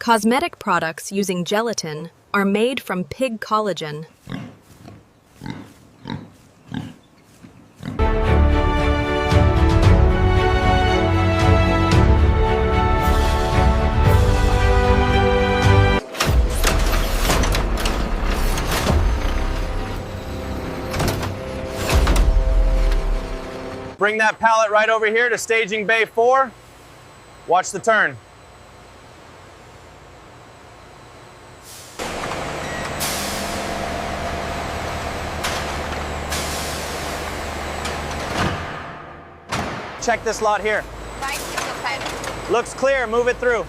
Cosmetic products using gelatin are made from pig collagen. Bring that pallet right over here to staging bay 4. Watch the turn. Check this lot here. Looks clear, move it through.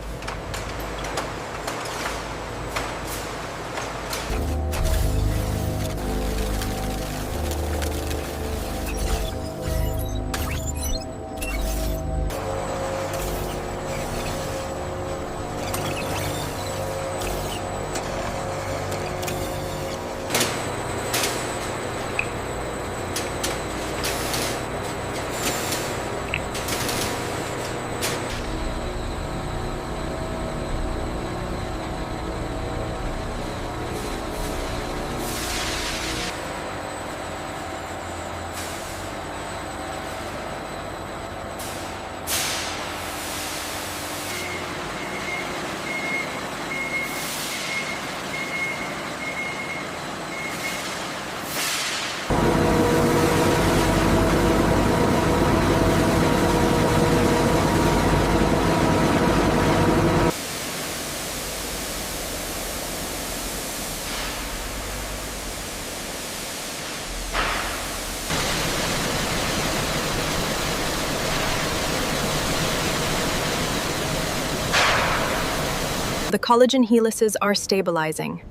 The collagen helices are stabilizing.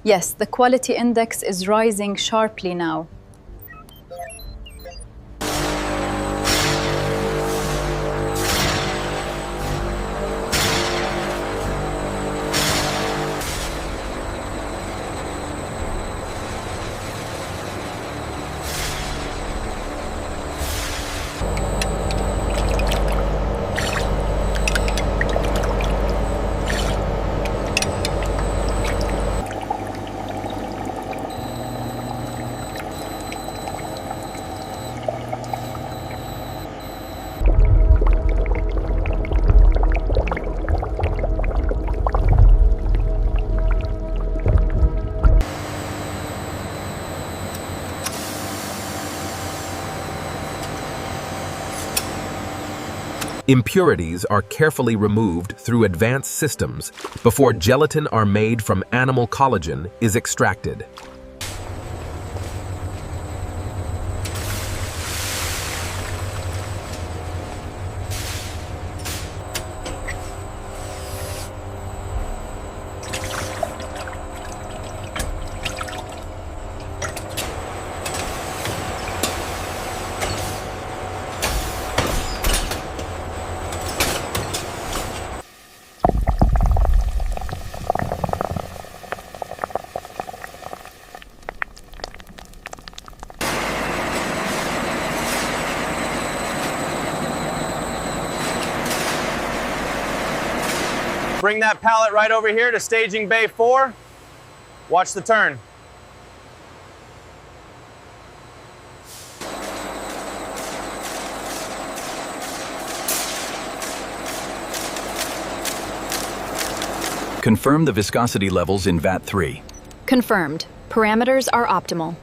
Yes, the quality index is rising sharply now. Impurities are carefully removed through advanced systems before gelatin are made from animal collagen is extracted. Bring that pallet right over here to staging bay 4. Watch the turn. Confirm the viscosity levels in vat 3. Confirmed. Parameters are optimal.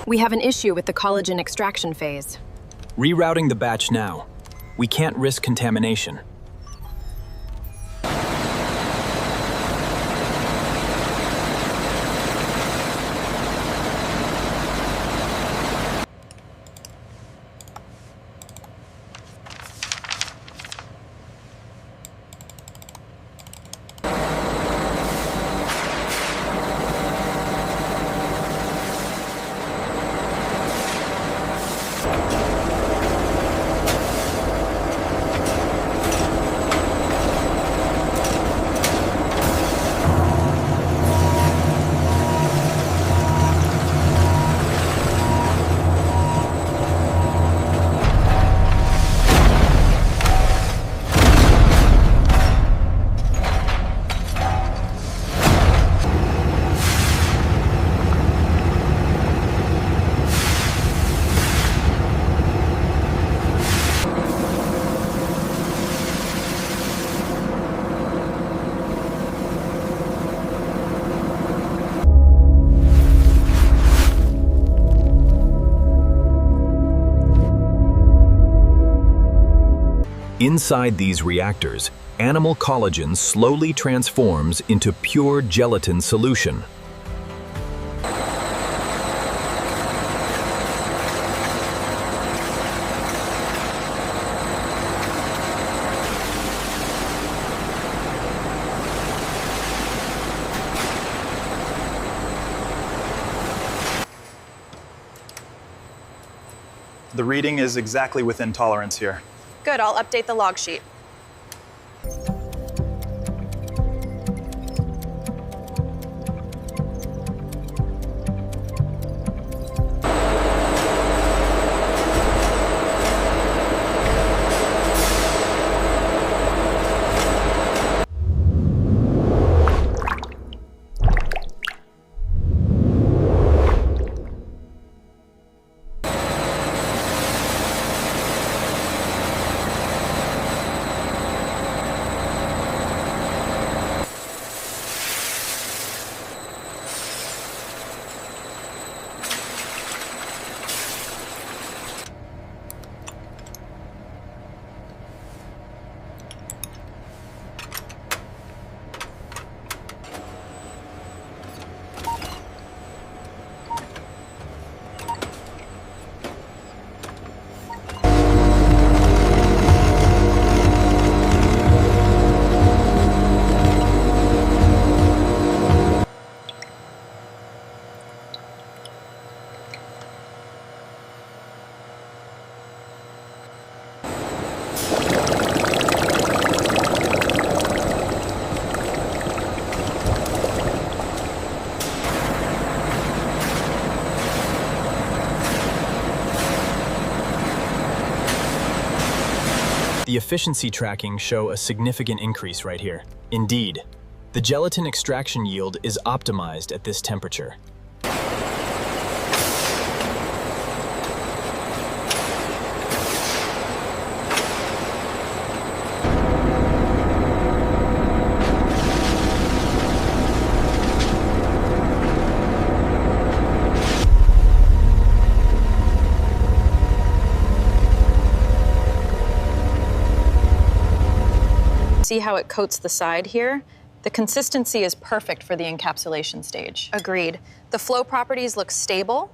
We have an issue with the collagen extraction phase. Rerouting the batch now. We can't risk contamination. Inside these reactors, animal collagen slowly transforms into pure gelatin solution. The reading is exactly within tolerance here. Good, I'll update the log sheet. The efficiency tracking show a significant increase right here. Indeed, the gelatin extraction yield is optimized at this temperature. See how it coats the side here? The consistency is perfect for the encapsulation stage. Agreed. The flow properties look stable.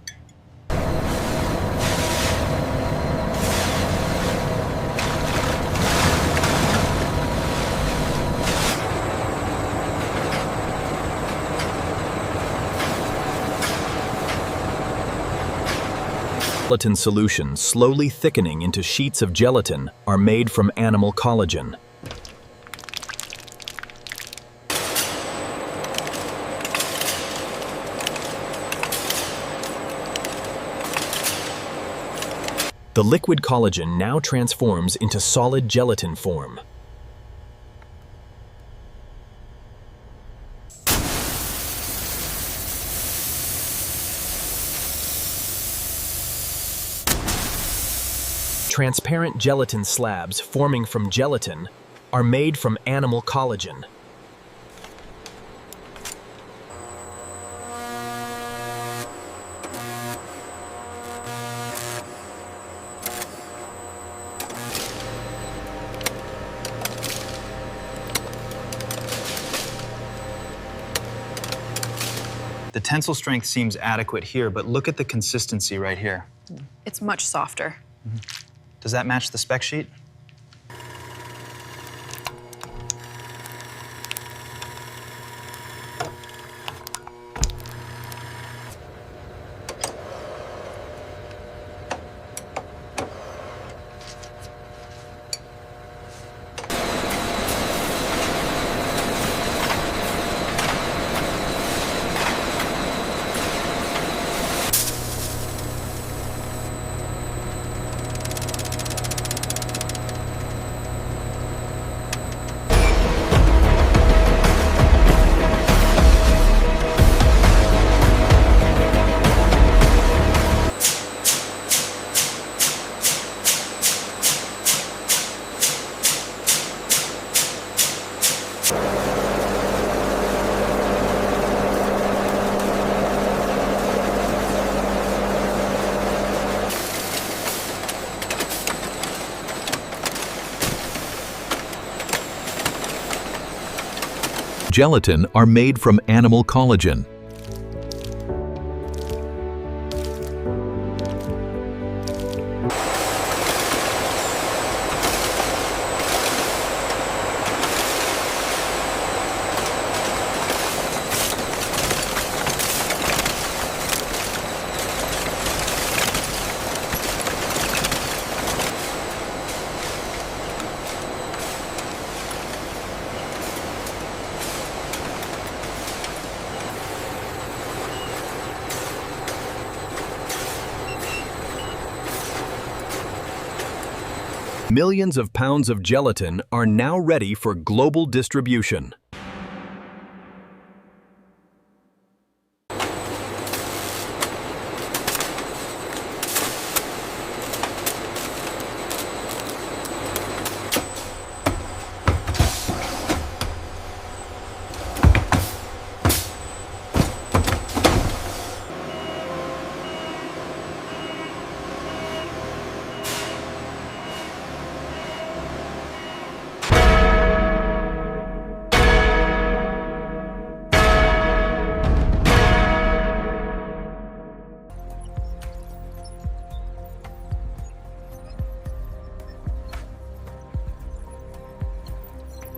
Gelatin solution slowly thickening into sheets of gelatin are made from animal collagen. The liquid collagen now transforms into solid gelatin form. Transparent gelatin slabs forming from gelatin are made from animal collagen. The tensile strength seems adequate here, but look at the consistency right here. It's much softer. Does that match the spec sheet? Gelatin are made from animal collagen. Millions of pounds of gelatin are now ready for global distribution.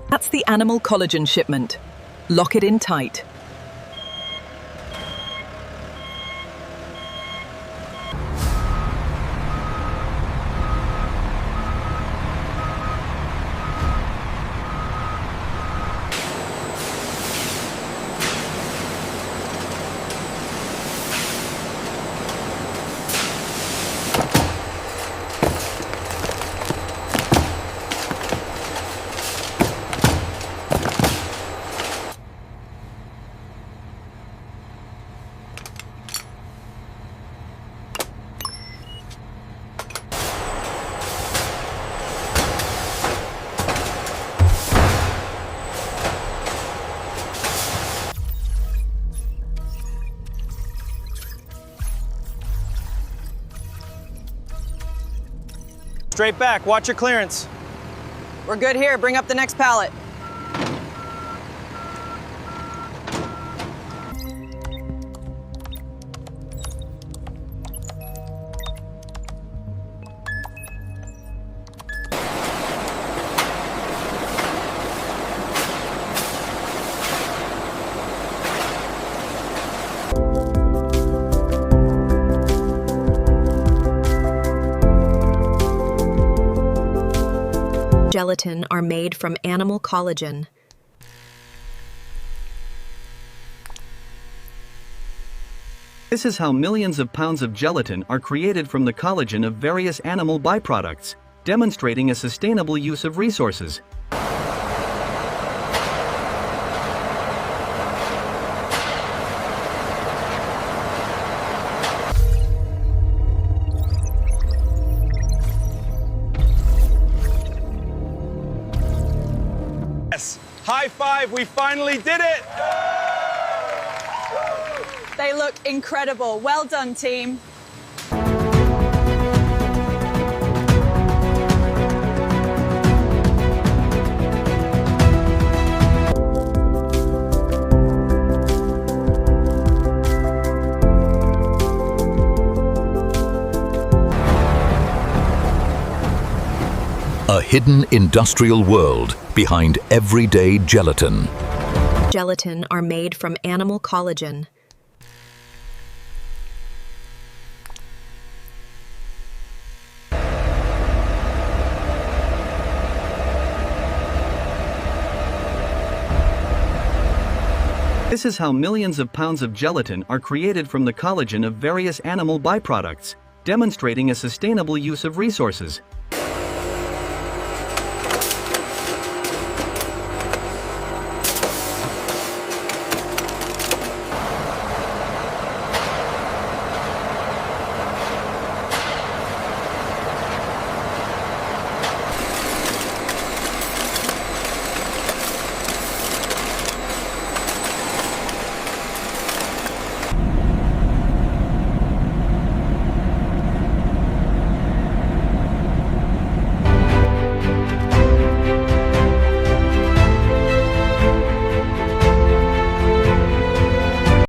That's the animal collagen shipment. Lock it in tight. Straight back, watch your clearance. We're good here. Bring up the next pallet. Gelatin are made from animal collagen. This is how millions of pounds of gelatin are created from the collagen of various animal byproducts, demonstrating a sustainable use of resources. Yes, high five, we finally did it! They look incredible. Well done, team. A hidden industrial world behind everyday gelatin. Gelatin are made from animal collagen. This is how millions of pounds of gelatin are created from the collagen of various animal byproducts, demonstrating a sustainable use of resources.